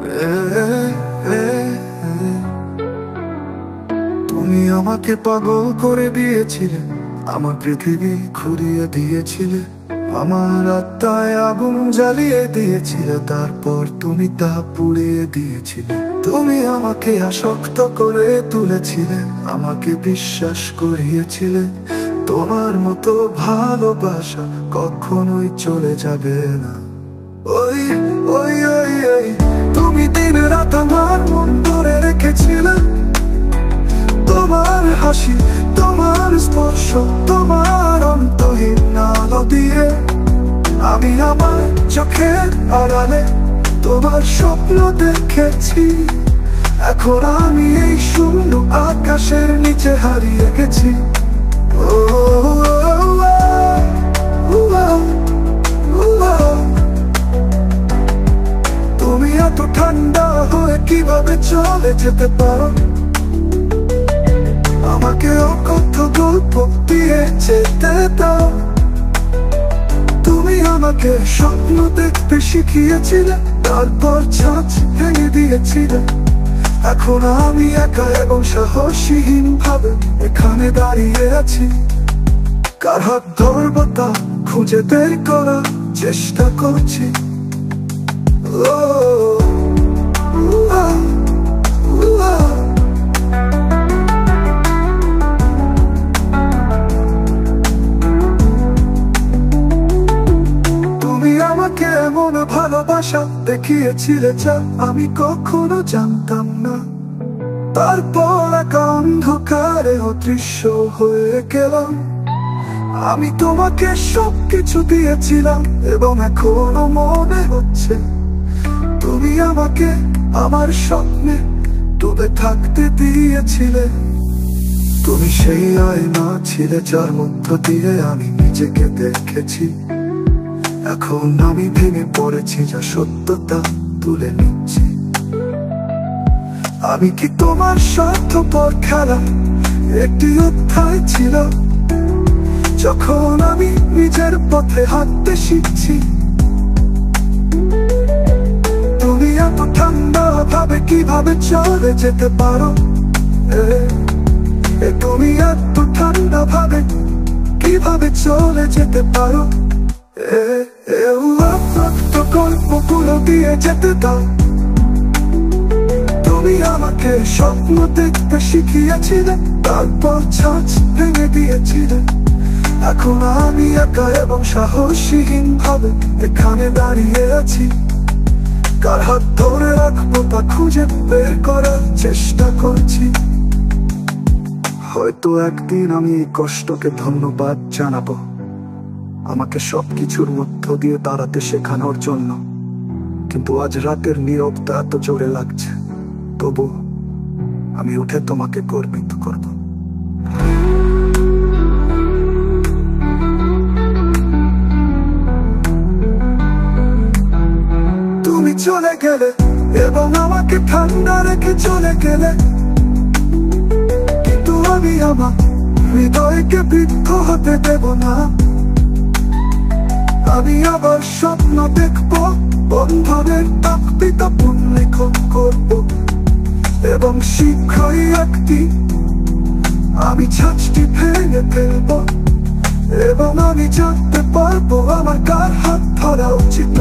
এ, এ, এ। তুমি আমাকে পাগল করে দিয়েছিলে, আমার পৃথিবী ঘুরিয়ে দিয়েছিলে, আমার আত্মায় আগুন জ্বালিয়ে দিয়েছিলে, তারপর তুমি তা পুড়িয়ে দিয়েছিলে। তুমি আমাকে আসক্ত করে তুলেছিলে, আমাকে বিশ্বাস করিয়েছিলে তোমার মতো ভালোবাসা কখনোই চলে যাবে না। ওই ওই ওই ওই তুমি দিন রাত আমার মন ধরে রেখেছিলে, তোমার হাসি, তোমার স্পর্শ, তোমার অন্তহীন আলো দিয়ে আমি আমার চোখের আড়ালে তোমার স্বপ্ন দেখেছি। এখন আমি এই শূন্য আকাশের নিচে হারিয়ে গেছি। তুমি এত ঠান্ডা হয়ে কিভাবে চলে যেতে পারো? আমাকে অকথ্য গল্প দিয়ে যেতে দাও। তুমি আমাকে স্বপ্ন দেখতে শিখিয়েছিলে, তারপর ছাঁচ ভেঙে দিয়েছিলে। এখন আমি একা এবং সাহসীহীন ভাবে এখানে দাঁড়িয়ে আছি। কার হাত ধরবো তা খুঁজে বের করার চেষ্টা করছি। তুমি আমাকে এমন ভালোবাসা দেখিয়েছিলে যা আমি কখনো জানতাম না। তারপর একা অন্ধকারে অদৃশ্য হয়ে গেলাম। আমি তোমাকে সবকিছু দিয়েছিলাম এবং এখনো মনে হচ্ছে তুমি আমাকে আমার স্বপ্নে ডুবে থাকতে দিয়েছিলে। তুমি সেই আয়না ছিলে যার মধ্য দিয়ে আমি নিজেকে দেখেছি। এখন আমি ভেঙে পড়েছি, যা সত্যতা তুলে নিচ্ছি। আমি কি তোমার স্বার্থপর খেলা একটি অধ্যায় ছিল, যখন আমি নিজের পথে হাঁটতে শিখছি? তুমি এত ঠান্ডা ভাবে কিভাবে চলে যেতে পারো? তুমি এত ঠান্ডা ভাবে কিভাবে চলে যেতে পারো? গল্পগুলো দিয়ে যেতে দাও। তুমি আমাকে স্বপ্ন দেখতে শিখিয়েছিলে, তারপর ছাঁচ ভেঙে দিয়েছিলে। এখন আমি একা এবং সাহসীহীন ভাবে এখানে দাঁড়িয়ে আছি। কার হাত ধরে রাখবো তা খুঁজে বের করার চেষ্টা করছি। হয়তো একদিন আমি এই কষ্টকে ধন্যবাদ জানাবো, আমাকে সবকিছুর মধ্য দিয়ে দাঁড়াতে শেখানোর জন্য। কিন্তু আজ রাতের নীরবতা এত জোরে লাগছে, তবু আমি উঠে তোমাকে গর্বিত করব। তুমি চলে গেলে এবং আমাকে ঠান্ডা রেখে চলে গেলে, কিন্তু আমি আমার হৃদয়কে বৃদ্ধ হতে দেব না। আমি আবার স্বপ্ন দেখব, বন্ধনের তাকতিটা পুনর্লিখন করব, এবং শীঘ্রই একদিন আমি ছাঁচটি ভেঙে ফেলব, এবং আমি জানতে পারবো আমার কার হাত ধরা উচিত।